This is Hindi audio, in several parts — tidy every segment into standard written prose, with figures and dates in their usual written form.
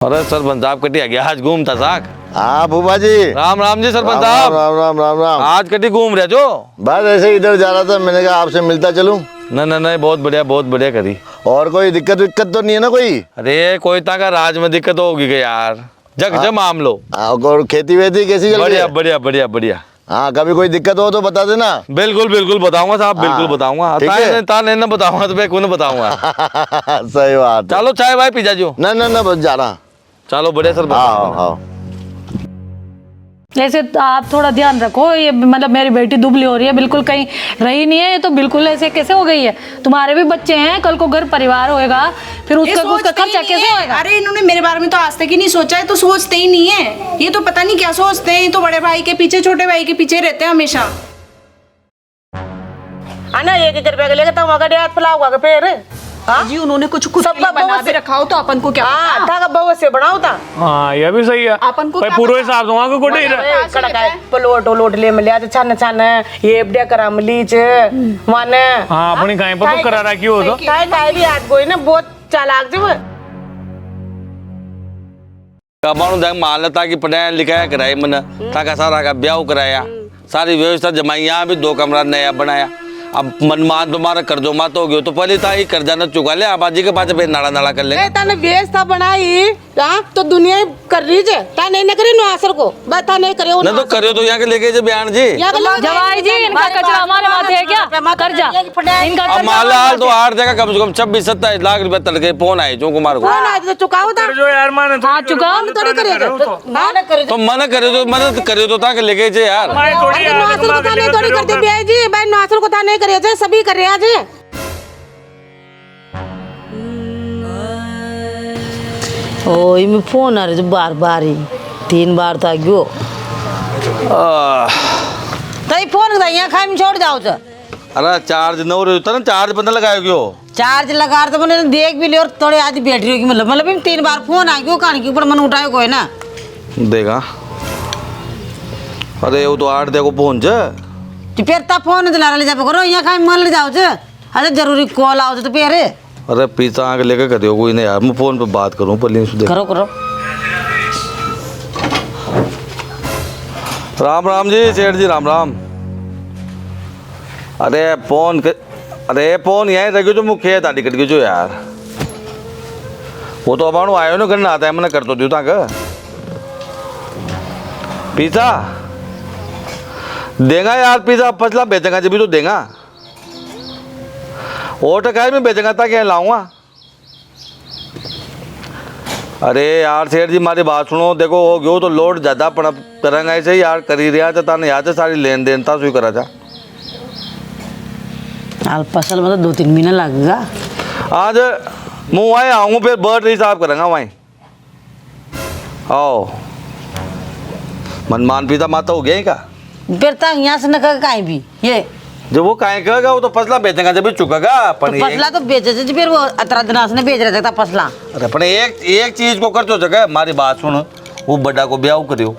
अरे सरपंच साहब कटी गया आज घूमता साक। हाँ भूपा जी। राम राम जी सरपंच राम साहब। राम राम राम राम। आज कटी घूम रहे जो? बस ऐसे इधर जा रहा था, मैंने कहा आपसे मिलता चलूं। नहीं बहुत बढ़िया करी। और कोई दिक्कत विक्कत तो नहीं है ना कोई? अरे कोई ताका राज में दिक्कत होगी क्या यार, जग जम आम लो। और खेती वेती कैसी चल रही है? बढ़िया। हाँ, कभी कोई दिक्कत हो तो बता देना। बिल्कुल बताऊंगा साहब, बिल्कुल हाँ, बताऊंगा। ठीक है। ताने न बताऊंगा तो मैं कौन बताऊंगा। सही बात है। चलो चाय भाई पी जाजो। ना बस जा रहा। चलो बढ़िया सरपंच। हाँ। ऐसे आप थोड़ा ध्यान रखो, ये मतलब मेरी बेटी दुबली हो रही है, बिल्कुल कहीं रही नहीं है। ये तो बिल्कुल ऐसे कैसे हो गई है? तुम्हारे भी बच्चे हैं, कल को घर परिवार होएगा, फिर उसका खर्चा कैसे होएगा? अरे इन्होंने मेरे बारे में तो आज तक ही नहीं सोचा है, तो सोचते ही नहीं है। ये तो पता नहीं क्या सोचते हैं, ये तो बड़े भाई के पीछे छोटे भाई के पीछे रहते हैं हमेशा। आना 1 रुपया के लेके तुम अगर याद पिलाओगा फिर जी उन्होंने कुछ बना भी रखा हो तो अपन को क्या हाँ था बहु से बनाओ था। हाँ ये भी सही है। अपन को भाई पूरा हिसाब दूंगा को कोटे कड़का पलोट ले मिलिया छन छन ये बड़े करा मिलीच माने। हाँ अपनी काहे पर तो करा रखी हो तो काय भी याद कोई ना बहुत चालाक जब कबाणु देख मान लेता कि पढ़ाया लिखाया कराई मन ताका सारा का ब्याह कराया, सारी व्यवस्था जमाई, यहाँ भी 2 कमरा नया बनाया। अब मनमान तुम्हारा कर्जो मात हो गयो तो पहले था ही कर्जा न चुका ले, आबाजी के पास नाड़ा कर ले। तने व्यवस्था बनाई तो दुनिया कर रही है ता नहीं न करे नुआसर को बता नहीं करे न तो करियो तो यहाँ के लेके जे बयान जी। जवाई जी इनका कचरा हमारे माथे है क्या? कर्जा इनका अब मालाल तो 8 जगह कम से कम 26-27 लाख रुपए तड़के फोन आए जो कुमार को। कौन आज तो चुकाओ था जो यार माने हाँ चुकाओ थोड़ी करे तो मन करे तो ताके लेके जे यार। नुआसर को था नहीं थोड़ी करते बियाई जी भाई नुआसर को था नहीं करे जे सभी कर रहे आज। ओ इमे फोन आ रहे बार बार ही 3 बार तो गयो तई फोन का यहाँ खाई में छोड़ जाओ तो। अरे चार्ज न हो रही था ना, चार्ज बंद लगायो क्यों? चार्ज लगा तो मैंने देख भी लिया और थोड़े आज बैटरी की मतलब 3 बार फोन आ गयो कान के ऊपर मन उठायो कोई ना देगा। अरे वो तो 8 देखो पहुंच तो फिर ता फोन दिला ले जाबो करो यहाँ खाई में मन ले जाओ छ। अरे जरूरी कॉल आओ तो फिर अरे पीछा आके लेके कर दियो कोई नहीं यार, मैं फोन पे बात करूं पहले से। करो राम जी सेठ जी राम। अरे फोन यहीं रखियो जो मुख्य था टिकट की जो यार, वो तो अब आयो ना करना आता है, मैंने कर तो दियो ताक पिज्जा देगा यार, पिज्जा पचला बेचेगा जब भी तो देगा, और टकाई में बेचेगा था क्या लाऊंगा। अरे यार सेठ जी हमारी बात सुनो, देखो हो गयो तो लोड ज़्यादा पड़ा करेंगे ऐसे ही यार, करी रहा था नहीं आज सारी लेन देन था सुई करा था। हाल फसल में तो 2-3 महीना लगेगा। आज मुँह आए आऊँगा फिर बर्ड रही साहब करेंगे वहीं। आओ मनमान पिता माता हो गया ही का फिर ता यहाँ से न कहीं भी ये जब वो काहे कहेगा, वो तो फसला बेचेगा जब भी चुकेगा अपन। फसला तो बेचे थे फिर वो अतरा दिनास ने बेच रहे थे फसला। अरे अपने एक चीज को कर जो जगह हमारी बात सुन, वो बड़ा को ब्याह करियो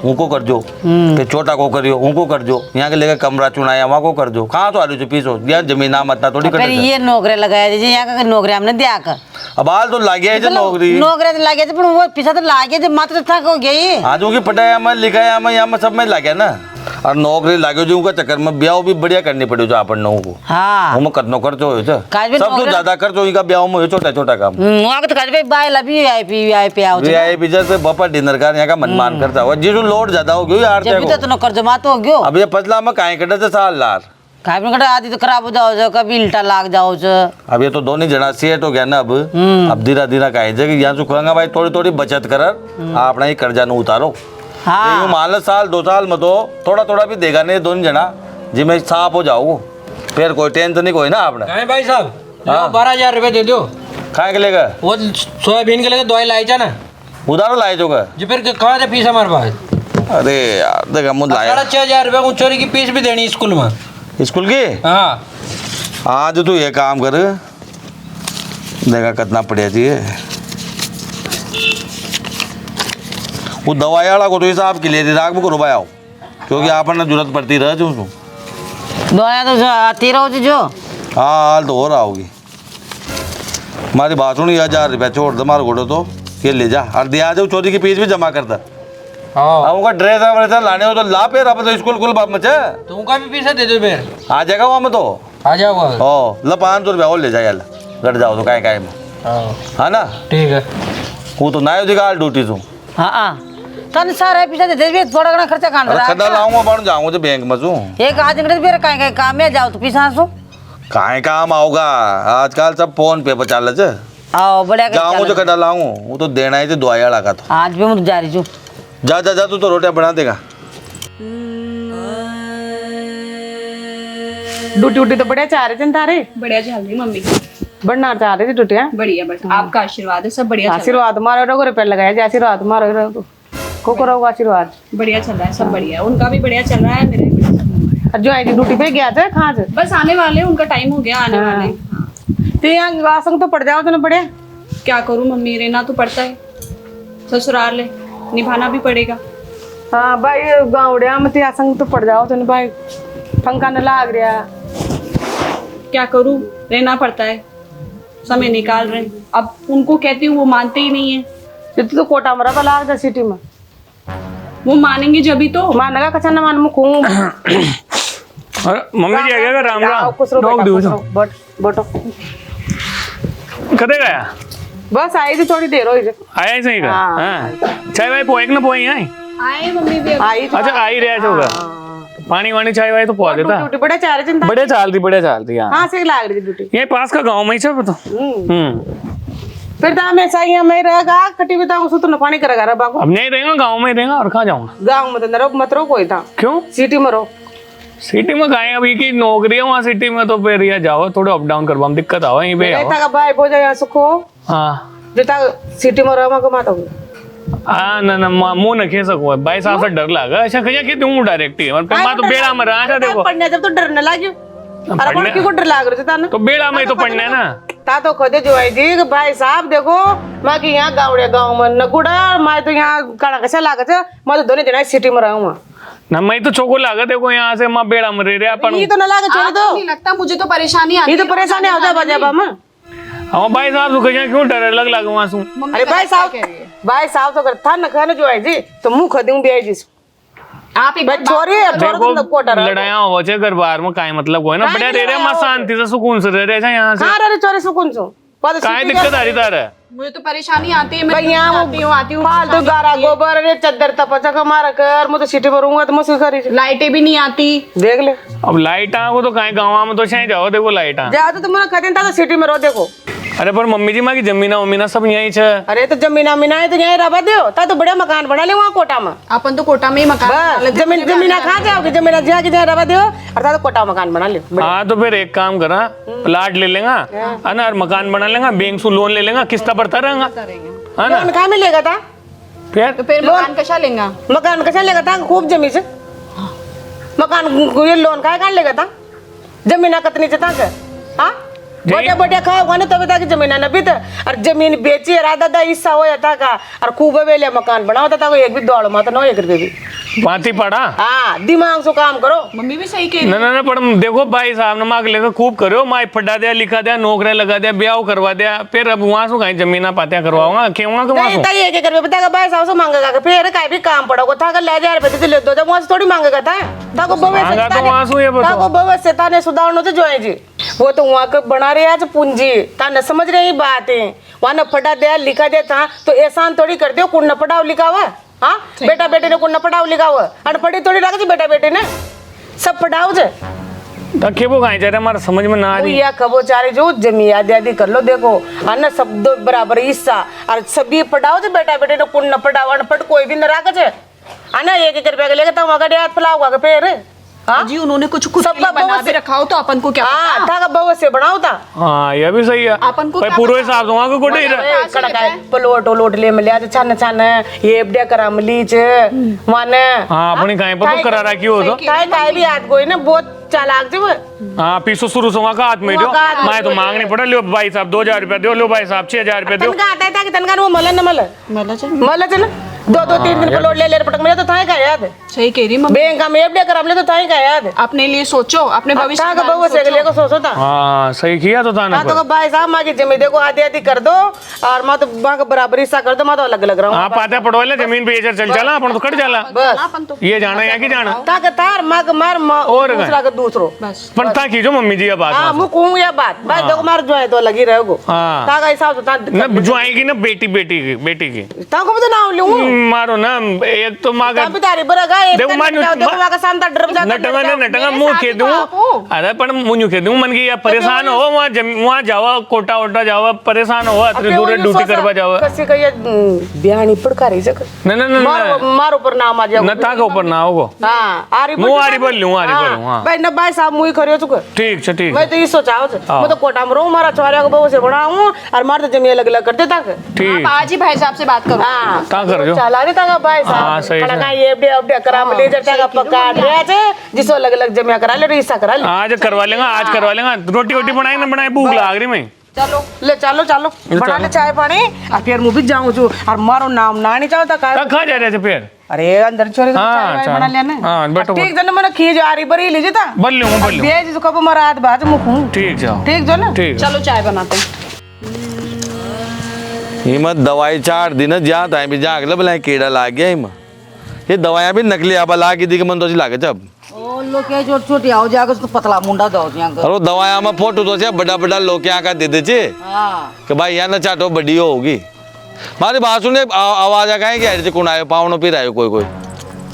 उनको कर जो, फिर छोटा को करियो उनको कर जो, यहाँ के लेकर कमरा चुनाया वहाँ को कर जो, कहाँ तो आलू जो पीसो यार जमीन मत थोड़ी फिर ये नौकरी लगाया दीजिए यहाँ का नौकरी हमने दिया कर। अब हाल तो लागे है नौकरी तो लागे थे, पर वो पीछा तो लागे थे मात्र थक हो गई। आज की पढ़ाया मैं लिखाया मैं यहाँ में सब में लागे ना, और नौकरी लागे जो उनका चक्कर में ब्याह भी बढ़िया करनी पड़ी जो अपन लोगों को। हाँ वो करनो खर्चो हो सबसे ज्यादा खर्चो इनका ब्याह में छोटा काम। वहाँ तो काज भाई लभी वीआईपी आओ वीआईपी जैसे बपा डिनर का यहाँ का मनमान करता हुआ जी जो लोड ज्यादा हो गयो यार, जब तो कर्ज मात हो गयो। अब ये फसला में काहे कटे से साल लार खाई में कटे आदि तो खराब हो जाओ, कभी इल्टा लाग जाओ। अब ये तो दोनों जना सेट हो गया ना, अब धीरा काहे जगह यहाँ चुकाऊंगा भाई, थोड़ी बचत कर अपना ही कर्जा न उतारो। हाँ मान लो 1-2 साल में तो थोड़ा भी देगा नहीं दोनों जना जी मैं साफ हो जाओ, फिर कोई टेंशन नहीं कोई ना आपने। भाई साहब 12,000 रुपए दे दो। खाए के लेगा वो सोयाबीन के लेकर दवाई लाई जा ना, उधारो लाए जो का जी फिर कहाँ से फीस हमारे पास? अरे यार देखा मुझे लाया 6,500 रुपए को चोरी की फीस भी देनी स्कूल में। स्कूल की? हाँ आज तू ये काम कर देखा कितना पड़िया चाहिए, वो दवाई वाला को तो हिसाब के लिए राग में को रुपया, क्योंकि आपने जरूरत पड़ती रह जो दवाया तो आती रहो जो। हाँ हाल तो हो रहा होगी हमारी बात सुनी, 1,000 रुपया छोड़ दे मार घोड़ो तो ये ले जा और दिया जाओ चोरी की फीस भी जमा कर दे। हाँ अब उनका ड्रेस वैसा लाने हो तो ला पे अब तो स्कूल कुल बाप मचे तुमका भी पैसा दे दो फिर। आ जाएगा वहाँ में तो आ जाओगा। ओ ला 500 रुपया और ले जाए यार घट जाओ तो काय में हाँ है ना। ठीक है। वो तो ना दिखा ड्यूटी तू हाँ तन सारा पैसा दे दे थोड़ा घना खर्चा कान अरे खड्डा लाऊंगा बन जाऊंगा तो बैंक में तू एक आज अंग्रेज बेर काहे काम में जाओ तो पैसा सो काहे काम आओगा आजकल सब फोन पे पर चल चे आओ बढ़िया जाऊंगा तो खड्डा लाऊंगा वो तो देना ही थे दुआया लगा था आज भी मैं जा रही हूँ। जा तू तो रोटियां बना देगा। ड्यूटी उटी तो बढ़िया चाह रहे थे तारे बढ़िया चल रही मम्मी बढ़ना चाह रहे थे ड्यूटियाँ बढ़िया बस आपका आशीर्वाद है सब बढ़िया चल आशीर्वाद मारो रहो रुपये लगाया जाए आशीर्वाद मारो रहो को करो आशीर्वाद रहा है बढ़िया चल रहा है सब बढ़िया उनका भी बढ़िया चल रहा है मेरा भी बढ़िया चल रहा है। और जो आई थी ड्यूटी पे गया था कहाँ से बस आने वाले हैं, उनका टाइम हो गया आने वाले हैं। हाँ। तो यहाँ आसंग तो पड़ जाओ तो ना बढ़िया क्या करूँ मम्मी रहना तो पड़ता है ससुराल है निभाना भी पड़ेगा। हाँ भाई गाँवड़िया में तो आसंग तो पड़ जाओ तो ना भाई पंखा न लाग रहा क्या करूँ रहना पड़ता है समय निकाल रहे हैं। अब उनको कहती हूँ वो मानते ही नहीं है। जितने तो कोटा मरा तो लाग जा सिटी में वो मानेंगे जब ही तो मानेगा कचा न मान मुखूं अरे मम्मी जी आ गया राम राम खुश रहो डॉग बेटा, दो खुश रहो। बटो कदे गया बस आई थी थोड़ी देर हुई आया ही सही का हाँ। हां चाय वाय पोए ना पोई आई आए मम्मी भी आई तो अच्छा आई रहा होगा पानी वानी चाय वाय तो पोआ देता ड्यूटी बड़ा चाह रहे चिंता बढ़िया चलती हां हाँ से लाग रही थी ड्यूटी ये पास का गांव में ही सब तो फिर तो हमेशा ही मैं रहेगा कटी भी तो तो न पानी करेगा रे बाबू अब नहीं रहेगा गांव में ही रहेगा और कहाँ जाऊंगा गाँव में तो न रहो मत रहो कोई था क्यों सिटी में रहो सिटी में गाय अभी की नौकरी है वहाँ सिटी में तो फिर यहाँ जाओ थोड़े अप डाउन करवा दिक्कत आओ यहीं पे आओ रहता का भाई हो जाए सुखो हाँ जितना सिटी में रहो मैं कमाता हूँ ना मुंह न खे सको भाई साहब से डर लगा अच्छा कहिया कि तू डायरेक्ट ही मैं तो बेड़ा में रहा था देखो पढ़ने जब तो डर न लगे अरे कौन की को डर लाग रहा था तो बेड़ा में तो पढ़ना है ना ता तो खुद जो है जी कि भाई साहब देखो मैं कि यहाँ गाँवड़े गाँव में नगुड़ा मैं तो यहाँ कड़ा कैसा लागत है मैं तो दोनों दिन सिटी में रहूँगा ना मैं तो चोको लागत देखो यहाँ से माँ बेड़ा में रह रहे अपन ये तो न लागे छोड़ दो नहीं लगता मुझे तो परेशानी आती ये तो परेशानी हो जाए बजा में हाँ भाई साहब तो कहिया क्यों डर लग लगा वहाँ सू अरे भाई साहब तो था न खाने जो है जी तो मुंह खदूं बे जी आप एक भाई छोरी है छोरा देखो तो को डर लड़ाइयाँ हो जाए घर बार में काहे मतलब कोई ना बढ़िया रह रहे माँ शांति से सुकून से रह रहे यहाँ से कहाँ रे छोरे सुकून सो काहे दिक्कत आ रही तारा मुझे तो परेशानी आती है मैं भाई यहाँ आती हूँ फालतू गारा गोबर रे चद्दर तपचा का मारा कर मैं तो सिटी में रहूंगा तो मुझसे खरी लाइटें भी नहीं आती। देख ले अब लाइट को तो काहे गाँव में तो शायद जाओ देखो लाइट जा तो तुम्हारा खदेन था तो सिटी में रहो देखो अरे पर मम्मी जी माँ की जमीना वमीना सब यही छे अरे तो जमीना मीना है तो यहीं रवा दो ता तो बड़े मकान बना ले वहाँ कोटा में अपन तो कोटा में ही मकान बना बस लेते हैं। जमीन जमीना कहाँ जाओगे जमीना जहाँ की जहाँ रवा दो और ता तो कोटा मकान बना ले हाँ तो फिर एक काम करा प्लाट ले लेगा है ना और मकान बना लेगा बैंक से लोन ले लेगा किस्ता बढ़ता रहेगा है ना लोन कहाँ मिलेगा था फिर तो फिर मकान कैसा लेंगे मकान कैसा लेगा था खूब जमीन से मकान ये लोन का लेगा था जमीन कतनी से था हाँ बढ़िया बढ़िया खाओगा ना तभी तक जमीन न भी और जमीन बेची राधा हिस्सा हो जाता का और खूब वेले मकान बनाओ था एक भी दौड़ मत ना एक रुपये भी बाती पड़ा हाँ दिमाग से काम करो मम्मी भी सही कह ना पर देखो भाई साहब ने मांग लेकर खूब करो माई फटा दिया लिखा दिया नौकरी लगा दिया ब्याह करवा दिया फिर अब वहां से कहीं जमीना पातिया करवाऊंगा क्यों नहीं ताई एक रुपये बताएगा भाई साहब से मांगेगा फिर कहीं भी काम पड़ोगा था ले 1000 रुपये ले दो जब वहां से थोड़ी मांगेगा था ताको भविष्य ताने सुधारनो से जो है जी वो तो वहाँ का बना रहे आज पूंजी ताने समझ रही बात है वहाँ न फटा दिया लिखा दिया था तो एहसान थोड़ी कर दो कुछ न पढ़ाओ लिखा हुआ हाँ बेटा बेटे ने कुछ न पढ़ाओ लिखा हुआ अनपढ़ी थोड़ी रख जी बेटा बेटे ने सब पढ़ाओ जे धक्के वो कहीं जा रहे हमारा समझ में ना आ रही या खबो चारे जो जमी आदि आदि कर लो देखो है ना सब दो बराबर हिस्सा और सभी पढ़ाओ जे बेटा बेटे ने कुछ न पढ़ाओ अनपढ़ कोई भी न रख जे है ना 1 रुपया का लेके तुम अगर याद फैलाओगा फिर हाँ जी उन्होंने कुछ कुछ बना भी रखा हो तो अपन को क्या हाँ था का भविष्य बनाओ था हाँ ये भी सही है अपन को भाई पूरे हिसाब से वहाँ को कोटे कड़का पलोट लोट ले मिले आज छान छान ये बड़े करा मिली च माने हाँ अपनी कहीं पर तो करा रखी हो तो काय भी याद कोई ना बहुत चालाक जी वो हाँ पीछो शुरू से वहाँ का हाथ में दो मैं तो मांग नहीं पड़ा लो भाई साहब 2000 रुपया दो लो भाई साहब 6000 रुपया दो तनका आता है कि तनका वो मलन न मल मल चल ना दो तीन दिन प्लॉट ले पटक में तो थाई का याद सही कह रही मम्मी, बैंक में एफडी कर ले तो थाई का याद अपने लिए सोचो, अपने भविष्य का के बारे में भविष्य के लिए को सोचो था। हाँ सही किया तो था ना। तो भाई साहब माँ की जमीन देखो आधी आधी कर दो और मैं तो वहाँ का बराबर हिस्सा कर दो, मैं तो अलग अलग रहा हाँ हूँ। पाते पड़वा ले जमीन पे ये चल चला अपन तो कट जाला। बस ये जाना या कि जाना ताकि तार माँ का मार और दूसरा का दूसरो पर ता कीजो मम्मी जी ये बात हाँ मुँह कहूँ या बात भाई देखो मार जो है तो लगी रहोगो हाँ। ताका हिसाब से न जो आएगी ना बेटी की ताको भी तो नाम लूँ मारो ना एक तो माँ का ताबी तारी बरगा एक देखो देखो माँ का शानदार डर जाता नटंगा मुंह खे दूं अरे पर मुंह खे दूं मन की या परेशान हो वहाँ जावा कोटा वोटा जावा परेशान हो अतरी दूर ड्यूटी करवा जावा कसी का ये बिहानी पड़कारी जक न मारो पर नाम आ जाओ न ताका ऊपर ना होगो हाँ आरी मुंह आरी बोल लूं आरी बोलूं हाँ भाई न भाई साहब मुई खरियो चुके ठीक है ठीक मैं तो ये सोचाओ मैं तो कोटा में रहूं मारा चौरिया को बहू से बनाऊं और मार तो जमीन अलग अलग कर देता के ठीक आज ही भाई साहब से बात करो। हाँ ता कर जो चला रे ताका भाई हाँ, साहब सही कड़ा है। का ये अपडे करा ले जटा का पकाड़ रहा छे जिसो अलग अलग जमीन करा ले हिस्सा करा ले आज करवा लेंगे रोटी वोटी बनाए ना बनाए भूख लाग रही मैं चलो ले चलो चलो बना ले चाय पानी और फिर मुँह भी जाऊँ जो और मारो नाम ना नहीं चाहता का कहाँ जा रहे थे फिर अरे अंदर छोरे हाँ, चाय बना लेना हाँ, बैठो, ठीक जन मन खीज आ रही बरी लीजिए ता बोल लूँ बेज कब मरा हाथ बात मुखूं ठीक जाओ ठीक जो ना ठीक चलो चाय बनाते हैं। हिम्मत दवाई चार दिन जहाँ ताई भी जहाँ अगले बोला कीड़ा लाग गया हिम्मत ये दवाइयाँ भी नकली आबा ला की दी के मन तो लागे जब ओ लोग के छोटी छोटी आओ जाकर उसको पतला मुंडा दो यहाँ और वो दवाइयाँ में फोटो तो से बड़ा बड़ा लोग यहाँ का दे दे चे हाँ कि भाई यहाँ ना चाटो बड़ी होगी मारी बात सुने आवाज आ गए कि अरे कौन आयो पावनो फिर आयो कोई कोई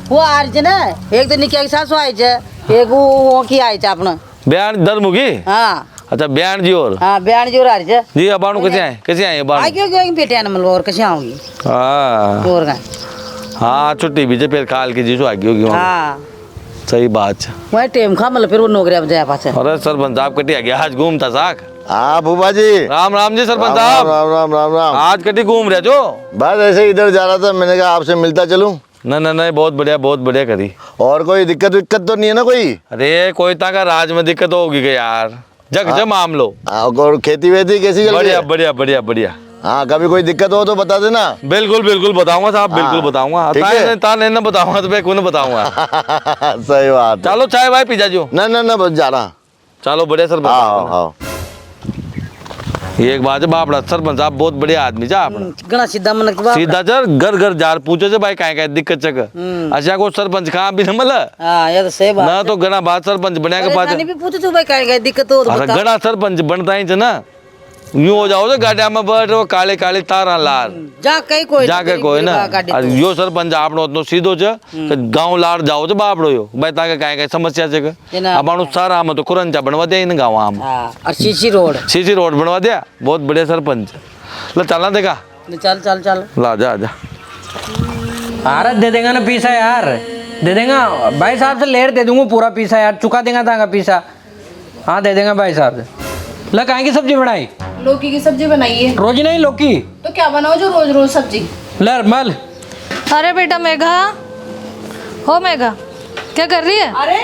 वो आ रही ना एक दिन निकिया के सासू आई छे एक वो की आई छे अपना बयान धर्मुगी हाँ अच्छा बयान जी और हाँ बयान जोर आ रही छे जी अबाणु कैसे आए आ अबाणु क्यों क्यों बेटे ने मतलब और कैसे आओगी हाँ और का हाँ छुट्टी भी जे फिर काल की जी सो आगी होगी वहाँ हाँ सही बात है वही टाइम खा मतलब फिर वो नौकरी में जाया पाछे अरे सरपंच साहब कटी गया आज घूमता साक हाँ फूफा जी राम राम जी सरपंच राम साहब राम राम राम राम आज कटी घूम रहे जो बस ऐसे ही इधर जा रहा था, मैंने कहा आपसे मिलता चलूं। नहीं बहुत बढ़िया करी और कोई दिक्कत विक्कत तो नहीं है ना कोई? अरे कोई ताका राज में दिक्कत होगी क्या यार जग जम आम लो और खेती वेती कैसी चल रही है? बढ़िया हाँ कभी कोई दिक्कत हो तो बता देना। बिल्कुल बताऊंगा साहब बिल्कुल बताऊंगा ठीक है। ताने न बताऊंगा तो मैं कौन बताऊंगा सही बात है। चलो चाय भाई पिजा जो ना बस जा रहा। चलो बढ़िया सरपंच हाँ साहब। हाँ एक बात है बापड़ा सरपंच साहब बहुत बढ़िया आदमी जा आपने गणा सीधा मन के बाप सीधा चल घर जार पूछे से भाई काय दिक्कत चक अच्छा को सरपंच कहाँ भी न मला हाँ ये तो सही बात ना तो घना बात सरपंच बने के परेशानी पास भी पूछे तू भाई काय दिक्कत हो तो अरे बता घना सरपंच बनता ही ना यूं हो जाओ तो गाड़िया में बैठ वो काले काले तारा लार जा कई कोई जाके कोई ना अरे यो सरपंच आपनो उतनो सीधो छ गांव लार जाओ तो बापड़ो यो भाई ताके काय समस्या छ अबाणु सारा हम तो कुरंचा बनवा दे इन गांव हम हाँ और सीसी रोड बनवा दिया बहुत बढ़िया सरपंच ले चलना देखा चल ला जा अरे दे देगा ना पीसा यार दे देगा भाई साहब से लेट दे दूंगा पूरा पीसा यार चुका देगा तांगा पीसा हाँ दे देगा भाई साहब से ल काहे की सब्जी बनाई लौकी की सब्जी बनाइए रोज नहीं लौकी तो क्या बनाओ जो रोज रोज सब्जी। लर मल अरे बेटा मेघा हो मेघा क्या कर रही है अरे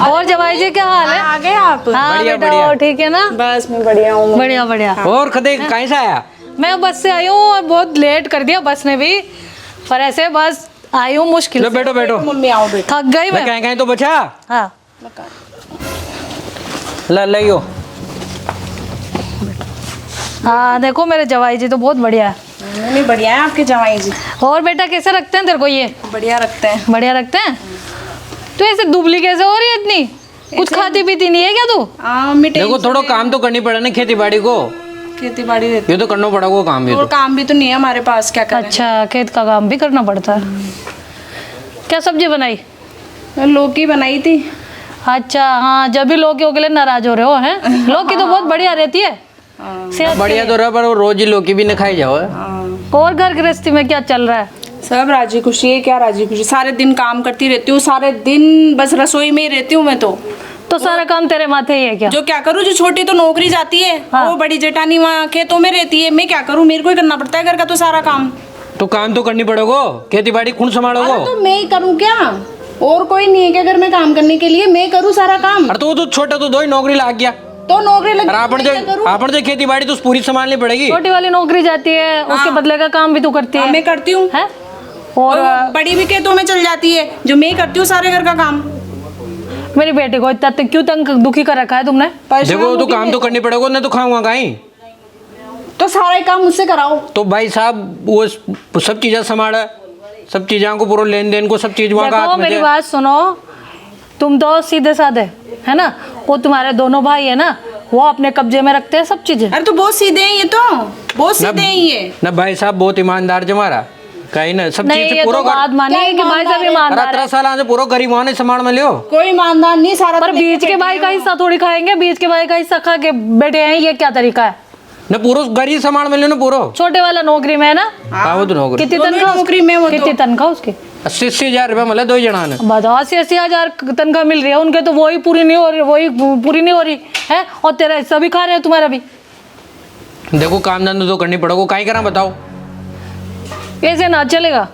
और जवाई जी क्या हाल है आ गए आप? हाँ बढ़िया, बेटा बढ़िया। और ठीक है ना बस मैं बढ़िया हूँ। बढ़िया और खदे कहीं से आया मैं बस से आई हूँ और बहुत लेट कर दिया बस ने भी पर ऐसे बस आई हूँ मुश्किल लो से। बैठो मम्मी आओ बेटा। थक गई मैं कहीं कहीं तो बचा हाँ लियो हाँ देखो मेरे जवाई जी तो बहुत बढ़िया है मम्मी बढ़िया है आपके जवाई जी। और बेटा कैसे रखते हैं तेरे को ये बढ़िया रखते हैं। बढ़िया रखते हैं तो ऐसे दुबली कैसे हो रही है इतनी कुछ खाती पीती नहीं है क्या तू देखो थोड़ा काम तो करनी पड़े ना खेती बाड़ी को खेती बाड़ी रहती ये तो करना पड़ेगा काम भी और काम भी तो नहीं है हमारे पास, क्या करें। अच्छा खेत का काम भी करना पड़ता है क्या सब्जी बनाई लौकी बनाई थी। अच्छा हाँ जब भी लौकी के लिए नाराज हो रहे हो हैं लौकी तो बहुत बढ़िया रहती है सेहत के बढ़िया लिए। तो रहा पर वो रोज ही लौकी भी न खाई जाओ और घर गृहस्थी में क्या चल रहा है सब राजी खुशी है। क्या राजी खुशी, सारे दिन काम करती रहती हूँ, सारे दिन बस रसोई में ही रहती हूँ मैं तो सारा काम तेरे माथे ही है क्या जो क्या करूँ, जो छोटी तो नौकरी जाती है हाँ। वो बड़ी जेठानी वहाँ खेतों में रहती है, मैं क्या करूँ, मेरे को ही करना पड़ता है घर का तो सारा काम। तो काम तो करनी पड़ेगा खेती बाड़ी कौन संभालोगे अरे तो मैं ही करूँ क्या, और कोई नहीं है क्या घर में काम करने के लिए, मैं करूँ सारा काम। अरे तो वो तो छोटा तो दो ही नौकरी लाग गया तो नौकरी लग अपन जो खेती बाड़ी तो पूरी संभालनी पड़ेगी। छोटी वाली नौकरी जाती है, उसके बदले का काम भी तो करती है। मैं करती हूँ है और बड़ी भी खेतों में चल जाती है, जो मैं करती हूँ सारे घर का काम। मेरी बेटी को इतना क्यों तंग दुखी कर रखा है तुमने? देखो तो काम तो करनी पड़ेगा, ना तो खाऊंगा कहीं। तो सारा काम मुझसे कराओ। तो भाई साहब वो सब चीजें संभाला, सब चीजों को पूरा लेन देन को सब चीज वहाँ का देखो हाथ में मेरी थे। बात सुनो, तुम तो सीधे साधे है ना, वो तुम्हारे दोनों भाई है ना, वो अपने कब्जे में रखते हैं सब चीजें। अरे तो बहुत सीधे हैं ये, तो बहुत सीधे हैं ये। ना भाई साहब बहुत ईमानदार जमारा कहीं ना सब नहीं चीज ये पूरा तो बात मानिए कि भाई साहब ईमानदार है। 13 साल से पूरा गरीब वहाँ संभाल में लियो। कोई ईमानदार नहीं, सारा पर तो बीच के भाई का हिस्सा थोड़ी खाएंगे, बीच के भाई का हिस्सा खा के बैठे हैं, ये क्या तरीका है? ना पूरा गरीब संभाल में लियो ना पूरा। छोटे वाला नौकरी में है ना, हाँ वो तो नौकरी कितनी दोनों तनख्वाह नौकरी में वो तो। कितनी तनख्वाह उसकी? 80 हजार रुपया मतलब 2 जना ने। बताओ 80,000 तनख्वाह मिल रही है उनके, तो वही पूरी नहीं हो रही, वही पूरी नहीं हो रही है, और तेरा हिस्सा भी खा रहे हो तुम्हारा भी। देखो काम धंधा तो करनी पड़ेगा, काहे करा बताओ। ऐसे ना चलेगा,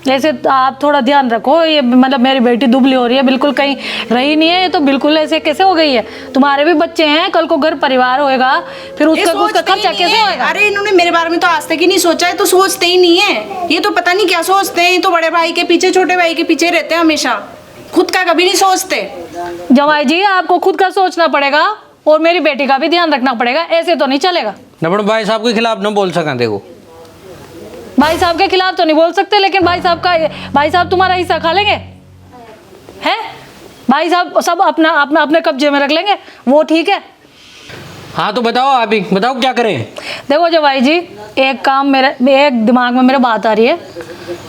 ऐसे आप थोड़ा ध्यान रखो। ये मतलब मेरी बेटी दुबली हो रही है, बिल्कुल कहीं रही नहीं है, ये तो बिल्कुल ऐसे कैसे हो गई है? तुम्हारे भी बच्चे हैं, कल को घर परिवार होएगा, फिर ये उसका सोचते खर्चा ही नहीं कैसे है। होएगा? अरे इन्होंने मेरे बारे में तो आज तक ही नहीं सोचा है, तो सोचते ही नहीं है। ये तो पता नहीं क्या सोचते हैं, ये तो बड़े भाई के पीछे छोटे भाई के पीछे रहते हैं हमेशा, खुद का कभी नहीं सोचते। जमाई जी आपको खुद का सोचना पड़ेगा और मेरी बेटी का भी ध्यान रखना पड़ेगा, ऐसे तो नहीं चलेगा। नबड़ भाई साहब के खिलाफ न बोल सका। देखो भाई साहब के खिलाफ तो नहीं बोल सकते, लेकिन भाई साहब तुम्हारा हिस्सा खा लेंगे हैं? भाई साहब सब अपना अपना अपने कब्जे में रख लेंगे, वो ठीक है। हाँ तो बताओ, आप ही बताओ क्या करें। देखो जवाई जी, एक काम मेरे एक दिमाग में मेरे बात आ रही है,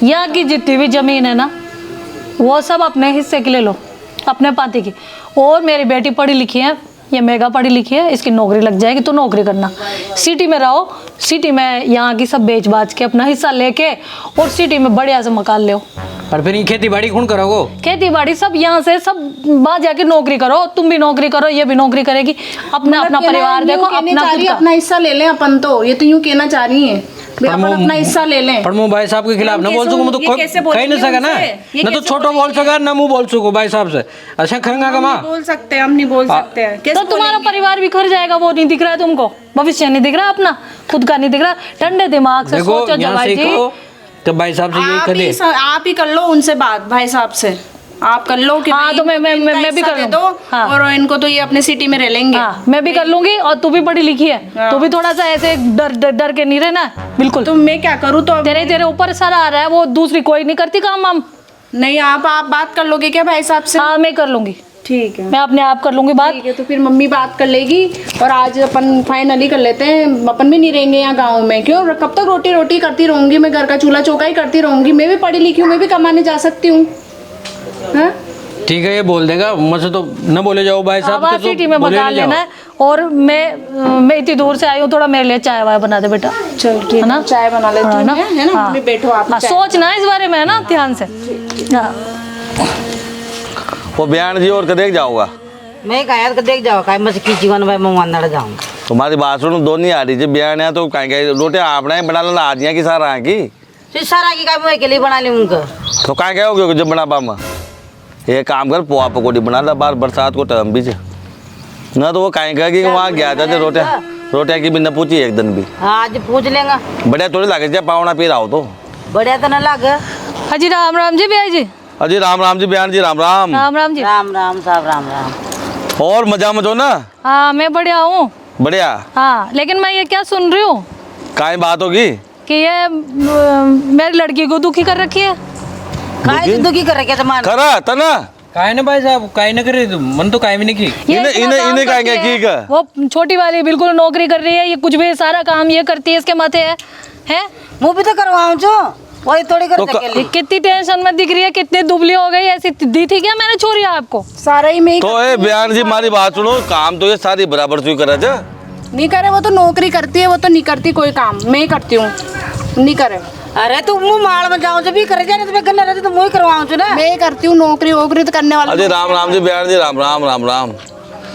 यहाँ की जितनी भी जमीन है ना, वो सब अपने हिस्से की ले लो, अपने पाती की। और मेरी बेटी पढ़ी लिखी है, ये मेगा पढ़ी लिखी है, इसकी नौकरी लग जाएगी तो नौकरी करना। सिटी में रहो, सिटी में यहाँ की सब बेच बाच के अपना हिस्सा लेके और सिटी में बढ़िया से मकान ले। और फिर ये खेती बाड़ी कौन करोगे? खेती बाड़ी सब यहाँ से सब बाहर जाके नौकरी करो, तुम भी नौकरी करो, ये भी नौकरी करेगी, अपना अपना परिवार देखो, अपना खुद का। अपना हिस्सा ले लें अपन, तो ये तो यूं कहना चाह रही है अपन अपना हिस्सा ले लें। पर मुँह भाई साहब के खिलाफ न बोल सकूँ, मैं तो कहीं नहीं सका ना, न तो छोटा बोल सका ना मुँह बोल सकूँ भाई साहब से। अच्छा खंगा कमा बोल सकते हैं, हम नहीं बोल सकते हैं। तो तुम्हारा परिवार बिखर जाएगा, वो नहीं दिख रहा है तुमको, भविष्य नहीं दिख रहा अपना, खुद का नहीं दिख रहा। ठंडे दिमाग से देखो सोचो यहाँ जवाई जी। सीखो तो भाई साहब से यही करे। आप ही कर लो उनसे बात, भाई साहब से आप कर लो कि हाँ, भाई तो मैं इनका भी हिस्सा कर दे लूँ। दो, हाँ। और इनको तो ये अपने सिटी में रह लेंगे। हाँ, मैं भी कर लूंगी, और तू भी पढ़ी लिखी है, तू भी थोड़ा सा ऐसे डर के नहीं रहना बिल्कुल। तो मैं क्या करूँ? तो तेरे ऊपर सारा आ रहा है, वो दूसरी कोई नहीं करती काम वाम। नहीं, आप बात कर लोगे क्या भाई साहब से? हाँ मैं कर लूंगी, ठीक है, मैं अपने आप कर लूंगी बात। ठीक है। तो फिर मम्मी बात कर लेगी, और आज अपन फाइनली कर लेते हैं, अपन भी नहीं रहेंगे यहाँ गाँव में। क्यों, कब तक रोटी रोटी करती रहूंगी मैं, घर का चूल्हा चौका ही करती रहूंगी। मैं भी पढ़ी लिखी हूँ, मैं भी कमाने जा सकती हूँ। हाँ? ठीक है, ये बोल देगा, मुझसे तो न बोले जाओ भाई साहब के, तो सिटी में बोले मकान नहीं लेना जाओ। है, और मैं इतनी दूर से आई हूँ, थोड़ा मेरे लिए चाय वाय बना दे बेटा। चल ठीक है ना, चाय बना लेती हाँ, हूँ ना? मैं, है ना? हाँ। मम्मी बैठो आप हाँ, चाय। सोचना इस बारे में है ना ध्यान से। हाँ। वो बयान जी और देख जाऊंगा। मैं कहा यार देख जाओ काय मत की जीवन भाई मैं अंदर जाऊँ। तुम्हारी बात सुनो, दोनों आ रही थी बयान है तो कहीं रोटी आपने ही बना लेना, आदियाँ की सारा की फिर सारा की काय मैं अकेले बना ली उनका। तो कहीं गए हो जब बना पामा, एक काम कर पोहा पकौड़ी बना ला, बार बरसात को टाइम भी ना, तो वो कहीं कह कि वहाँ गया था रोटियाँ की भी न पूछी एक दिन भी। आज पूछ लेंगा, बढ़िया थोड़ी लगे जब पावना पी रहा हो तो बढ़िया तो न लग। हाजी राम राम जी भैया जी। अजी राम जी बयान जी राम राम। राम राम जी। राम राम साहब राम राम। और मजा मचो ना? हाँ मैं बढ़िया हूँ। बढ़िया। हाँ लेकिन मैं ये क्या सुन रही हूँ काई बात होगी कि ये मेरी लड़की को दुखी कर रखी है। काय दुखी कर रखे मान करा तना काहे ना भाई साहब, काहे न करे तुम, मन तो काहे भी नहीं की। ये इन्हें इतना इन्हें काम इन्हें करती कहेंगे है, ठीक है। वो छोटी वाली बिल्कुल नौकरी कर रही है, ये कुछ भी सारा काम ये करती है, इसके माथे है। मुँह भी तो करवाऊँ जो वही थोड़ी कर तो सकेली। कितनी टेंशन में दिख रही है, कितनी दुबली हो गई, ऐसी दी थी क्या मैंने छोरी आपको? सारा ही मैं ही तो ए बयान जी हमारी बात सुनो, काम तो ये सारी बराबर से करा जा। नहीं करे, वो तो नौकरी करती है, वो तो नहीं करती कोई काम, मैं ही करती हूँ। नहीं करे, अरे तू मुँह माल में जाऊँ जो भी करे जाने तो मैं गन्ना रहती तो मुँह ही करवाऊँ जो ना। मैं ही करती हूँ नौकरी वोकरी तो करने वाली। अजय राम जी बयान जी राम राम।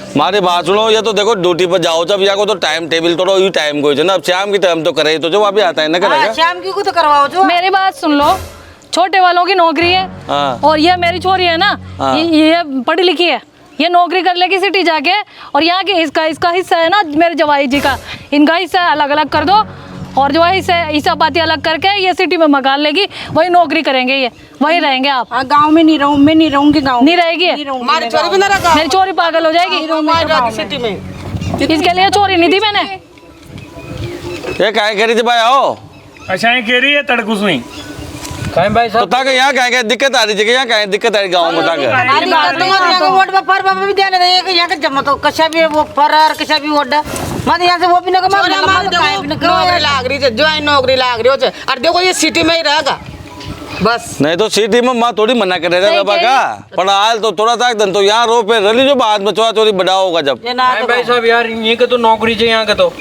हमारी बात सुनो, ये तो देखो ड्यूटी पर जाओ जब यहाँ को तो टाइम टेबल तो ये टाइम को ना, अब शाम की टाइम तो करे तो जो अभी आता है ना करेगा। शाम की को तो करवाओ जो। मेरी बात सुन लो, छोटे वालों की नौकरी है हाँ। और ये मेरी छोरी है ना, हाँ। ये पढ़ी लिखी है, ये नौकरी कर लेगी सिटी जाके, और यहाँ के इसका हिस्सा है ना मेरे जवाई जी का, इनका हिस्सा अलग अलग कर दो, और जो है हिस्सा पाती अलग करके ये सिटी में मकान लेगी, वही नौकरी करेंगे, ये वही रहेंगे आप। गाँव में नहीं रहूँ, मैं नहीं रहूंगी गाँव नहीं रहेगी, हमारी चोरी भी ना रखा, मेरी चोरी पागल हो जाएगी, सिटी में इसके लिए चोरी नहीं दी मैंने। ये काय करी थी भाई आओ अच्छा ये कह रही है तड़कुस हुई कहीं भाई तो साहब ताकि यहाँ कहेंगे दिक्कत आ रही जगह, यहाँ कहें दिक्कत आ रही गाँव में ताकि अरे तो यहाँ का वोट में फर बाबा भी देने दे एक यहाँ का जमा तो कशा भी वो फर और कशा भी वोट मत यहाँ से वो भी ना कमा चोरी हमारी देखो नौकरी लाग रही है, जो है नौकरी लाग रही हो, और देखो ये सिटी में ही रहेगा बस। नहीं तो सिटी में माँ थोड़ी मना करे रे बाबा का, पर हाल तो थोड़ा सा धन तो यहाँ रो पे रली जो बाद में चोरा चोरी बड़ा होगा जब। भाई साहब यार ये का तो नौकरी चाहिए यहाँ का तो,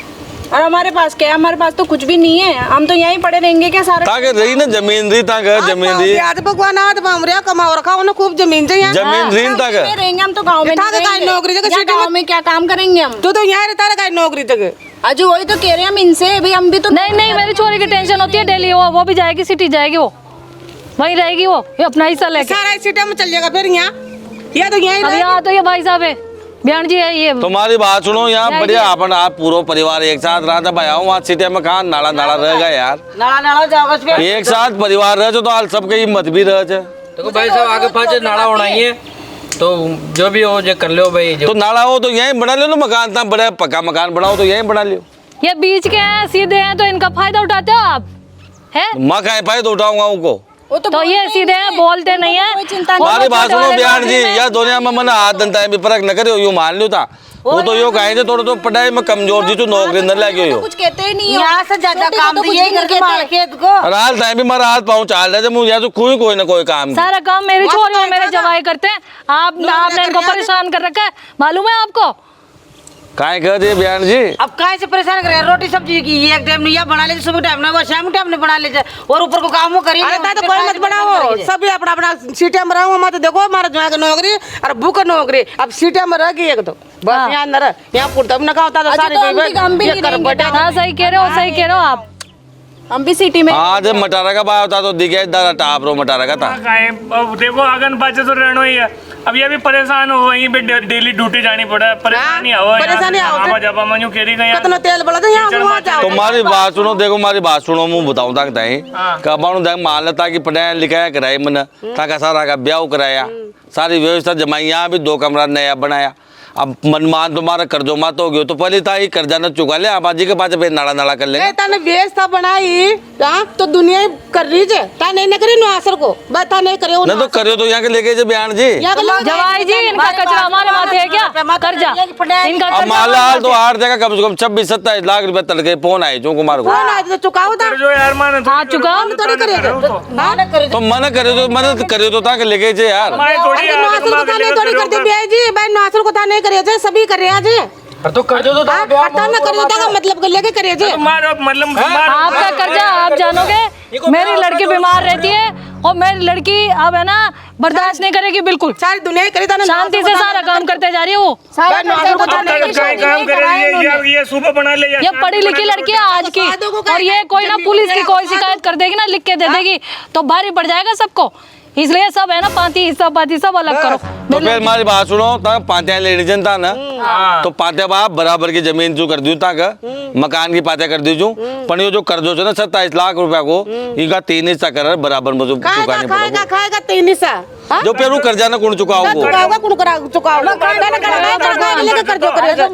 और हमारे पास क्या है, हमारे पास तो कुछ भी नहीं है, हम तो यहीं पड़े रहेंगे क्या सारा। ताकि रही ना जमीन रही ताकि जमीन रही आज भगवान आज बामरिया कमाओ रखा उन्हें खूब जमीन चाहिए, जमीन रही ताकि में रहेंगे हम तो गाँव में था का नौकरी जगह यहाँ सिटी गाँव में क्या काम करेंगे हम। तो यहाँ रहता रहा नौकरी जगह। अजू वही तो कह रहे हैं हम इनसे, भाई हम भी तो नहीं नहीं, मेरी चोरी की टेंशन होती है डेली, वो भी जाएगी सिटी जाएगी, वो वहीं रहेगी, वो ये अपना हिस्सा लेके। सारा सिटी में चल जाएगा फिर यहाँ, या तो यहीं अब यहाँ तो ये भाई साहब है, बयान जी है ये। तुम्हारी बात सुनो यहाँ बढ़िया अपन आप पूरा परिवार एक साथ रहा था भाई, वहाँ सिटी में कहाँ नाला नाला रह गया यार, नाला नाला जाओ एक साथ परिवार रह तो हाल सबके हिम्मत भी रह देखो भाई साहब आगे पाँच नाला होना ही है, तो जो भी हो जो कर लो भाई जो तो नाला हो तो यहीं बना लो ना, मकान था बड़ा पक्का मकान बनाओ तो यहीं बना लियो। ये बीच के हैं सीधे हैं तो इनका फायदा उठाते हो आप, है माँ का फायदा उठाऊंगा उनको, तो ये सीधे हैं, बोलते नहीं है। हमारी बात सुनो बयान जी, या दुनिया में मैंने हाथ धंधा है भी फर्क न करे यूँ मान लियो था, वो तो यो कहेंगे थोड़ा तो पढ़ाई में कमजोर जी तो नौकरी न लगे हो, कुछ कहते ही नहीं हो। यहाँ से ज्यादा काम तो यही करके मार खेत को और हाल टाइम भी मेरा हाथ पाँव चाल रहे मुझे यहाँ तो कोई ना कोई काम सारा काम मेरी छोरी और मेरे जवाई करते हैं, आपने इनको परेशान कर रखा है, मालूम है आपको। काय कर दिए बयान जी, अब काहे से परेशान कर रहे हैं? रोटी सब्जी की एक टाइम नहीं, या बना लेते सुबह टाइम ना, वो शाम टाइम ने बना लेते, और ऊपर को काम वो करिए। अरे तो कोई मत बनाओ, सभी अपना अपना सीटे में रहो मत, देखो हमारा जो है नौकरी और भूख नौकरी, अब सीटे में रह गई एक तो बस यहाँ अंदर यहाँ पुरता भी ना होता तो सारी हाँ सही कह रहे हो, सही कह रहे हो आप। हम भी सिटी में आज मटारा का भाव था तो दिखे दादा टाप रो मटारा का था, अब देखो अगन पाचे तो रहना ही है, अब ये भी परेशान हो वहीं पे डेली ड्यूटी जानी पड़ा है, परेशानी आओ परेशानी आओ जब मनु कह रही कितना तेल बढ़ा था यहाँ वहाँ जाओ। तुम्हारी बात सुनो, देखो हमारी बात सुनो, मुँह बताऊँ तक तही कबाणु देख मान लेता कि पढ़ाया लिखाया कराई मन ताकि सारा का ब्याह कराया, सारी व्यवस्था जमाई, यहाँ भी 2 कमरा नया बनाया, अब मनमान तुम्हारा कर्जो मात हो गयो तो पहले था ही कर्जा न चुका ले, आप जी के पास फिर नाड़ा नाड़ा कर ले। ताने व्यवस्था बनाई तो दुनिया ही कर रही है, ता नहीं न करी नुआसर को बस ता नहीं करे न तो करियो तो यहाँ के लेके बयान जी, जवाई जी इनका कचरा हमारे माथे है क्या, कर्जा इनका अब माला हाल तो 8 जगह कम से कम 26-27 लाख रुपए तल के फोन आए जो कुमार को, तो चुकाओ था जो यार मान हाँ चुका तो नहीं करिए तो मन करे तो मदद करे तो ताकि लेके जे यार, नुआसर को था नहीं थोड़ी करते ब्याह जी भाई, नुआसर को था नहीं करिए सभी करे आज तो कर दो तो ना करिए का मतलब लेके करिए मतलब आपका कर्जा आप जानोगे। मेरी लड़की बीमार रहती है और मेरी लड़की अब है ना बर्दाश्त नहीं करेगी बिल्कुल, सारी दुनिया ही करी था शांति से सारा काम करते जा रही है वो। काम करे ये सुबह बना ले, ये पढ़ी लिखी लड़की है आज की, और ये कोई ना पुलिस की कोई शिकायत कर देगी ना, लिख के दे देगी तो भारी पड़ जाएगा सबको, इसलिए सब है ना पाती हिस्सा पाती सब अलग करो। तो फिर हमारी बात सुनो, तब पातिया लेडी जनता ना तो पातिया बाप बराबर की जमीन जो कर दी ताक मकान की पातिया कर दी पण ये जो कर्जो है ना 27 लाख रुपया को इनका 3 हिस्सा कर बराबर में जो चुकाने पड़ेगा, खाएगा 3 हिस्सा जो पेरू कर्जा ना कुण चुकाओ चुकाओगा कुण करा चुकाओगा लेके कर्जो करेगा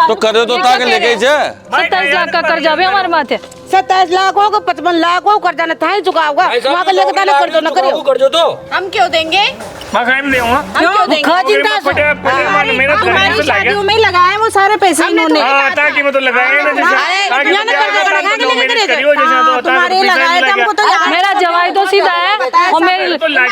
तो करे तो ताक लेके छे 27 लाख का कर्जा भी हमारे माथे, 27 लाख होगा 55 लाख हो कर्जा न था चुकाओगा वहाँ का लेके ताने कर्जो न करियो कर्जो तो हम क्यों देंगे, मैं खाइम दूंगा हम क्यों देंगे, मेरा हमारी शादियों में लगाए वो सारे पैसे इन्होंने, ताकि मैं तो लगाए तुम्हारे लगाए थे हमको तो याद। मेरा जवाई तो सीधा है और मेरी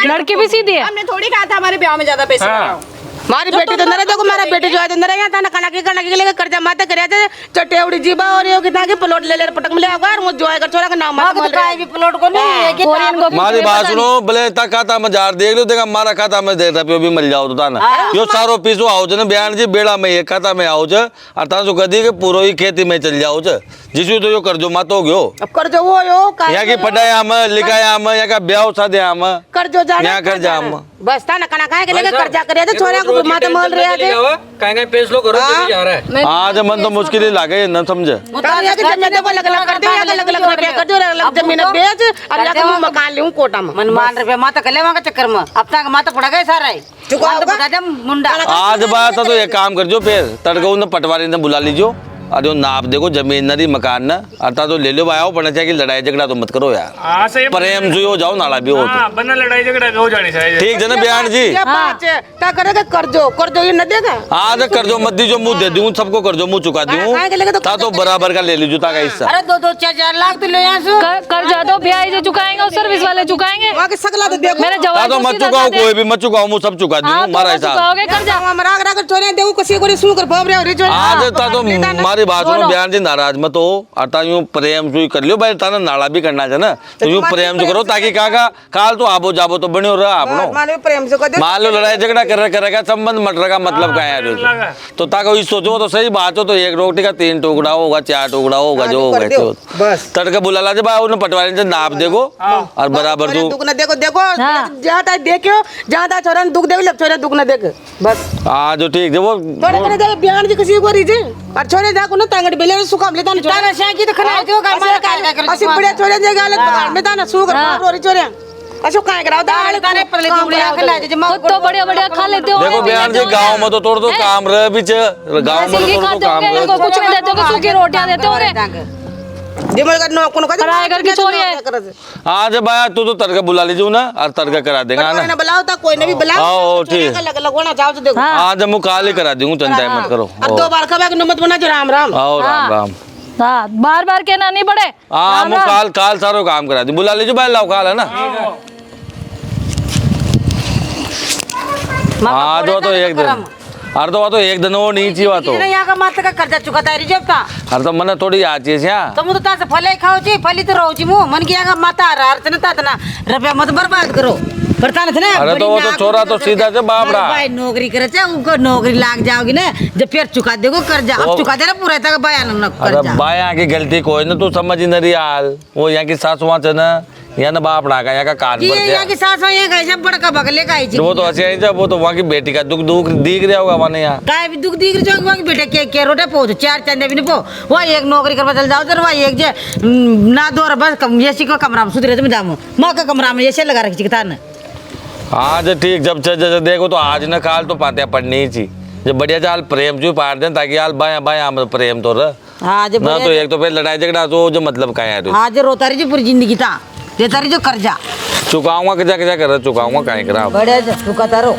लड़की भी सीधी है। हमने थोड़ी कहा था हमारे ब्याह में ज्यादा पैसे लगाओ। हमारी बेटी तो नरे देखो मेरा बेटी जो है नरे यहाँ था ना कना के लेके कर्जा माते करे थे चटेवड़ी जीबा और ये कितना के प्लॉट ले पटक मिले होगा और मुझ जो है छोरा का नाम मत बोल रहा भी प्लॉट को नहीं है कि हमारी बात सुनो, भले ता खाता में जार देख लो देखा हमारा खाता में दे रुपये भी मिल जाओ तो ना यो सारो पीसो आओ ना बयान जी बेड़ा में ये खाता में आओ और ता जो कदी के पूरो ही खेती में चल जाओ जिसमें तो यो कर्जो मत हो गयो, अब कर्जो वो यो यहाँ की पढ़ाई हम लिखाया हम यहाँ का ब्याह शादी हम कर्जो जाने यहाँ कर्जा हम बस था ना कना काहे के लेके कर्जा करे तो छोरे को माता मोल रे आजे कहेंगे फैसलो करो जो भी जा रहा है। आज मन तो मुश्किल ही लागे न समझे। तारिया के जमीन को अलग अलग कर दे अलग अलग रुपया कर दो अलग जमीन बेच और जाके मैं मकान लूं कोटा में मन मान रुपया माता कले वहां का चक्कर में अपना का माता पड़ा गया सारा चुका तो बता दे मुंडा आज बात तो एक काम कर जो फिर तड़को ने पटवारी ने बुला लीजियो अरे वो नाप देखो जमीन नरी मकान ना अर्थात तो ले लो भाई आओ पढ़ना चाहिए लड़ाई झगड़ा तो मत करो यार। हाँ सही प्रेम जो हो जाओ नाला भी हो हाँ बना लड़ाई झगड़ा हो जानी चाहिए। ठीक है ना बयान जी। ये पांच ता करेगा कर दो ये न देगा आज कर दो मत दीजिए मुंह दे दूं सबको कर दो मुंह चुका काहे के लेके दूं तो ता तो बराबर का ले लीजिए ता का हिस्सा। अरे 2-4 लाख तो लो यहाँ से कर्जा तो ब्याज जो चुकाएंगे और सर्विस वाले चुकाएंगे। वहां के सकला तो देखो मेरे ता जवाब तो मत चुकाओ कोई भी मत चुकाओ मुंह सब चुका दूं हमारा हिसाब। चुकाओगे कर्जा हमरा अगर छोरे देखो किसी को सु कर भव रे और जो आज ता तो हमारी बात सुनो बयान जी नाराज मत हो अर्थात यूं प्रेम से कर लियो भाई ताना नाला भी करना है ना तो यूं प्रेम से करो ताकि काका काल तो आबो जाबो तो बनियो रहा आपनो माने प्रेम से को दे मान लो लड़ाई झगड़ा करेगा संबंध मटर का मतलब क्या है तो ताको ये सोचो तो सही बात हो तो एक रोटी का 3 टुकड़ा होगा 4 टुकड़ा होगा जो होगा बस तड़के बुला ला भाई उन्हें पटवारी से नाप देखो और बराबर तू दुख न देखो देखो ज्यादा देखियो ज्यादा छोरा दुख देख ले छोरे दुख न देख बस हाँ जो ठीक है वो छोरे करे दे बयान जी किसी को रीजे और छोरे जाको न तांगड़ बेले सुकाम लेता न तारा शाकी तो खना जो का मार का असि बड़े छोरे जे गालत बगाड़ में ता न सु कर रोरी छोरे असो काहे कराओ दाल तारे पर ले बुढ़िया खला जे जमा खुद तो बढ़िया बढ़िया खा लेते हो। देखो बयान जी गाँव में तो तोड़ दो काम रहे बीच गाँव में तो तोड़ दो काम रहे कुछ नहीं देते हो सूखी रोटियां देते हो दिमाग का नो कोनो का पढ़ाई करके चोरी है। आज भाई तू तो तड़का बुला लीजिए ना और तड़का करा देगा कोई ना न बुलाओ ता कोई न भी बुलाओ आओ ठीक अलग अलग होना चाहो तो देखो आज हम काल ही करा दूंगा चिंता मत करो और 2 बार खबा के नमत बना जो राम राम आओ राम राम हाँ बार बार कहना नहीं पड़े। हाँ हम काल सारो काम करा दी बुला लीजिए भाई लाओ काल है ना। हाँ तो एक दिन अरे तो एक दिन वो नहीं चाहिए तो यहाँ का माता का कर्जा चुकाता है जब ता अरे तो मन थोड़ी याद चाहिए यहाँ तो मुझे तासे फले खाओ जी फली तो रहो जी मुँह मन की यहाँ का माता आ रहा है तना रुपया मत बर्बाद करो करता ना अरे तो वो तो छोरा तो सीधा से बाप रहा भाई नौकरी करे चे उनको नौकरी लाग जाओगी ना जब फिर चुका देगो कर्जा अब चुका दे ना पूरा तक बयान न अरे कर्जा भाई यहाँ की गलती कोई ना तू समझ ही नहीं हाल वो यहाँ की सास वहाँ से ना यहाँ ना बाप रहा यहाँ का कान पर यहाँ की सास ये कहे जब बड़का बगले का ही वो तो ऐसे ही जब वो तो वहाँ की बेटी का दुख दिख रहा होगा वहाँ यहाँ काय भी दुख दिख रही वहाँ की बेटे के रोटे पो 4 चंदे भी नहीं पो वहाँ एक नौकरी करवा चल जाओ तो वहाँ एक जे ना दो बस ऐसी को कमरा में सुधरे तुम जामो माँ का कमरा में ऐसे लगा रखी था ना आज ठीक जब देखो तो आज न काल तो पाते पढ़नी ही थी जब बढ़िया जाल प्रेम जो पार दें ताकि यार बाया बाया हम प्रेम तो रह हाँ जब ना तो एक तो फिर लड़ाई झगड़ा तो जो मतलब का है हाँ जो रोता रही पूरी जिंदगी था देता रही जो कर्जा चुकाऊंगा क्या क्या कर चुकाऊंगा कहीं करा बड़े चुकाता रहो।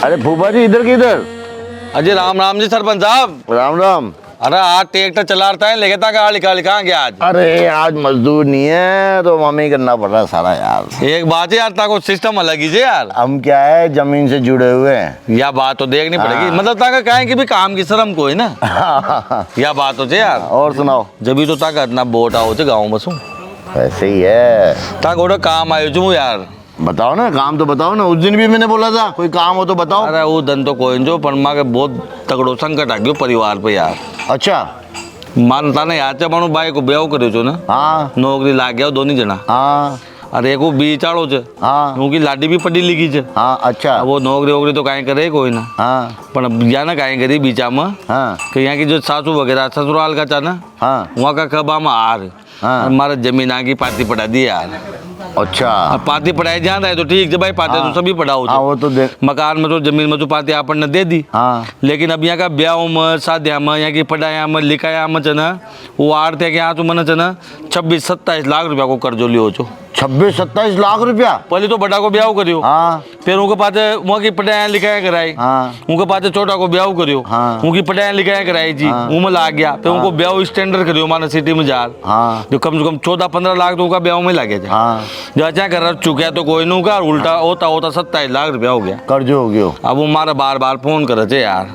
अरे फूफा जी इधर किधर? अजय राम राम जी सरपंच साहब राम राम। अरे आज ट्रैक्टर चला रहा है लेके था गाड़ी लिखा गया आज। अरे आज मजदूर नहीं है तो मम्मी करना पड़ रहा सारा यार। एक बात है यार ताको सिस्टम अलग ही है यार। हम क्या है जमीन से जुड़े हुए हैं। या बात तो देखनी पड़ेगी मतलब ताका कहें कि भी काम की शर्म कोई ना या बात हो यार। और सुनाओ। जब तो ताका इतना वोट आओ गाँव में सू ऐसे ही है ताका काम आयो चू यार। बताओ ना काम तो बताओ ना। उस दिन भी मैंने बोला था कोई काम हो तो बताओ। अरे वो धन तो कोई जो पर माँ के बहुत तगड़ो संकट आ गयो परिवार पे यार। अच्छा मानता ना यार मानो भाई को ब्याह करे छो ना। हाँ नौकरी लाग गया दोनों जना। हाँ अरे एक वो बी चाड़ो छे। हाँ उनकी लाडी भी पढ़ी लिखी छे। हाँ अच्छा अब वो नौकरी वोकरी तो कहीं करे कोई ना। हाँ पर अब जाना कहीं करी बीचा में हाँ कि यहाँ की जो सासू वगैरह ससुराल का चाना हाँ वहाँ का कब हम आर हाँ। हमारा जमीन आगे पाती पढ़ा दी यार। अच्छा अब पाती पढ़ाई जाना है तो ठीक है भाई पाते तो सभी पढ़ाओ हाँ वो तो देख मकान में तो जमीन में तो पाती आपन ने दे दी। हाँ लेकिन अब यहाँ का ब्याह में शादिया में यहाँ की पढ़ाया में लिखाया में चना वो आर थे कि यहाँ तो मन चना 26-27 लाख रुपया को कर्जो लियो छो। 26-27 लाख रुपया। पहले तो बड़ा को ब्याह करियो। हाँ फिर उनके पास वहाँ की पढ़ाया लिखाया कराई। हाँ उनके पास छोटा को ब्याह करियो। हाँ उनकी पढ़ाया लिखाया कराई जी उनमें लाग गया फिर उनको ब्याह स्टैंडर्ड करियो माना सिटी में जार हाँ जो कम से कम 14-15 लाख तो उनका ब्याह में लागे थे। हाँ जो अच्छा कर चुका तो कोई नहीं का उल्टा होता 27 लाख रुपया हो गया कर्ज हो गयो। अब वो मारा बार बार फोन करे थे यार।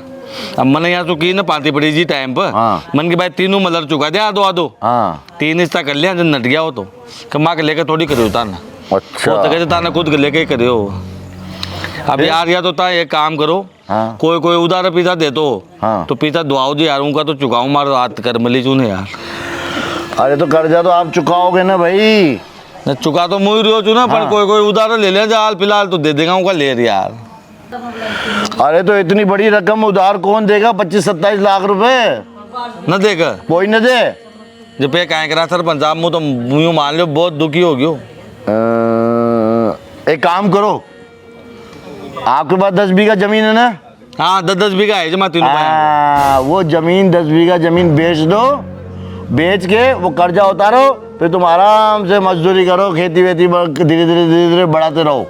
अब मैंने यहाँ तो की ना पाती पड़ी जी टाइम पर हाँ। मन के भाई तीनों मलर चुका दे आदो हाँ 3 हिस्सा कर लिया जब नट गया हो तो माँ के लेकर थोड़ी करियो ताना। अच्छा वो तो कहते ताना खुद के लेके ही करियो। अब यार या तो ता एक काम करो हाँ कोई उधार पीछा दे तो हाँ तो पीछा दुआओ जी यार उनका तो चुकाऊं मारो हाथ कर मली चूने यार। अरे तो कर्जा तो आप चुकाओगे ना भाई। न चुका तो मुझे रियो चुना पर कोई कोई उधार ले ले जा फिलहाल तो दे देगा उनका ले रही यार। अरे तो इतनी बड़ी रकम उधार कौन देगा? 25-27 लाख रुपए न देगा कोई न दे। जब पे कहें करा सरपंच साहब मुँह तो यूँ मान लो बहुत दुखी हो गयो। एक काम करो, आपके पास 10 बीघा जमीन है ना? हाँ 10-10 बीघा है जमा तीनों भाई। वो जमीन 10 बीघा जमीन बेच दो, बेच के वो कर्जा उतारो, फिर तुम आराम से मजदूरी करो, खेती वेती धीरे धीरे बढ़ाते रहो।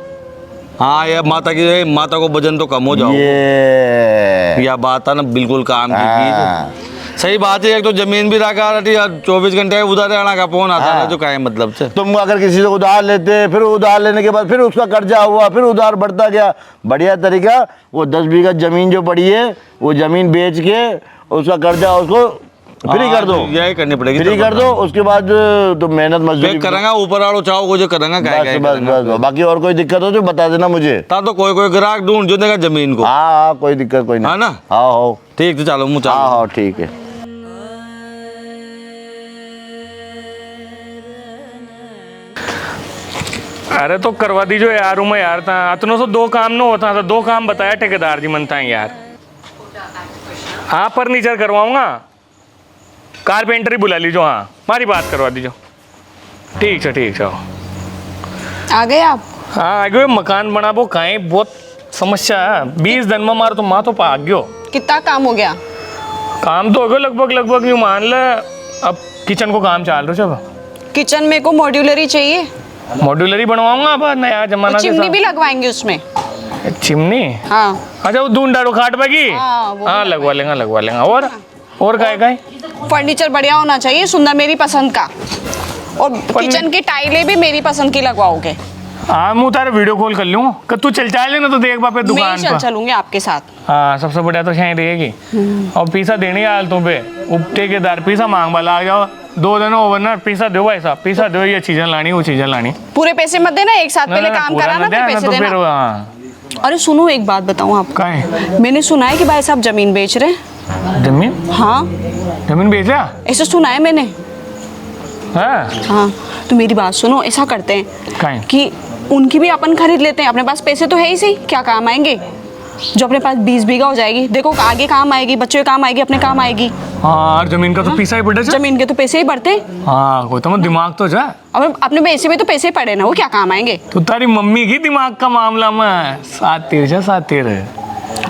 हाँ ये माता को वजन तो कम हो जाओ। ये यह बात है ना बिल्कुल काम की हाँ। सही बात है। एक तो जमीन भी रखा रहती है 24 घंटे उधार आना का फोन आता है जो का है मतलब से। तुम अगर किसी से उधार लेते, फिर उधार लेने के बाद फिर उसका कर्जा हुआ, फिर उधार बढ़ता गया। बढ़िया तरीका वो 10 बीघा जमीन जो पड़ी है वो जमीन बेच के उसका कर्जा उसको फ्री कर दो। यही करनी पड़ेगी, फ्री कर दो। उसके बाद तुम मेहनत मजदूरी करेंगे ऊपर आड़ो चाहो को जो करेंगे बस। बाकी और कोई दिक्कत हो तो बता देना मुझे। ता तो कोई ग्राहक ढूंढ जो देगा जमीन को। हाँ कोई दिक्कत कोई नहीं। हाँ ना? हाँ ठीक तो चलो मुँह हाँ हाँ ठीक है। अरे तो करवा दीजिए यार मैं यार था अतनों से 2 काम न होता था। 2 काम बताया ठेकेदार जी मनता है यार। हाँ फर्नीचर करवाऊंगा, कारपेंटर ही बुला लीजिए। हाँ हमारी बात करवा दीजिए। ठीक है। आ गए आप? हाँ आगे मकान बनाबो कहीं बहुत समस्या है। 20 दिन में मारो तो माँ तो पा गयो। कितना काम हो गया? काम तो हो गया लगभग यूँ मान ले। अब किचन को काम चल रहा है। किचन में को मॉड्यूलर ही चाहिए। मॉड्यूलर ही बनवाऊंगा अब नया जमाना के चिमनी साथ। भी लगवाएंगे उसमें? चिमनी? हाँ। अच्छा वो दून डाड़ो खाट बाकी। हाँ, वो हाँ लगवा लेंगे। और काय फर्नीचर बढ़िया होना चाहिए, सुंदर, मेरी पसंद का। और किचन की टाइलें भी मेरी पसंद की लगवाओगे? हाँ मैं तारा वीडियो कॉल कर लूँ। तू चल लेना तो देख बापे दुकान मैं पर। चलूंगी आपके साथ। हाँ सबसे बढ़िया तो शायद रहेगी। और पैसा देने हाल तुम पे ठेकेदार पैसा मांग वाला आ जाओ 2 दिन ओवर ना पैसा दो भाई साहब, पैसा दो। ये चीजें लानी वो चीजें लानी। पूरे पैसे मत देना, एक साथ पहले काम कराना फिर पैसे देना। अरे सुनो एक बात बताऊं आपको, मैंने सुना है कि भाई साहब जमीन बेच रहे हैं। जमीन? हाँ जमीन बेचा? ऐसा सुना है मैंने। हाँ तो मेरी बात सुनो, ऐसा करते हैं कि उनकी भी अपन खरीद लेते हैं। अपने पास पैसे तो है ही सही, क्या काम आएंगे। जो अपने पास 20 बीघा हो जाएगी, देखो आगे काम आएगी, बच्चों के काम आएगी, अपने काम आएगी। हाँ जमीन का तो पैसा ही बढ़े। जमीन के तो पैसे ही बढ़ते। हाँ कोई तो दिमाग तो जा। अब अपने पैसे में तो पैसे पड़े ना, वो क्या काम आएंगे। तो तारी मम्मी की दिमाग का मामला में 7-3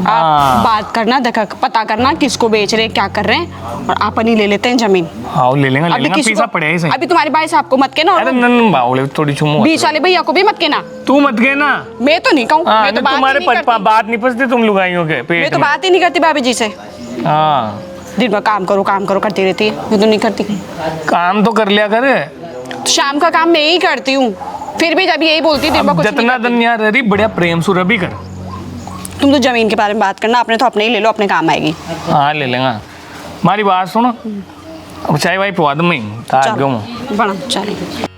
आप बात करना, देखा पता करना किसको बेच रहे, क्या कर रहे हैं, और अपन ही ले लेते हैं जमीन। हाँ ले लेंगे पैसा पड़े ही सही। अभी तुम्हारे भाई साहब को मत कहना। अरे नन बावले थोड़ी चुम्मो। बीच वाले भैया को भी मत कहना। तू मत कहना। मैं तो नहीं कहूँ। मैं तो तुम्हारे बात नहीं पसती तुम लुगाइयों के पेट। मैं तो बात ही नहीं करती भाभी जी से। हाँ दिन भर काम करो करती रहती है। मैं तो नहीं करती। काम तो कर लिया करे। शाम का काम मैं ही करती हूँ, फिर भी जब यही बोलती दिन भर कुछ नहीं जितना दिन यार रही बढ़िया प्रेम सुर भी कर। तुम तो जमीन के बारे में बात करना, अपने तो अपने ही ले लो, अपने काम आएगी। हाँ ले लेंगे। हमारी बात सुनो, अब चाय वाई पवा दूँ मैं। बड़ा चले।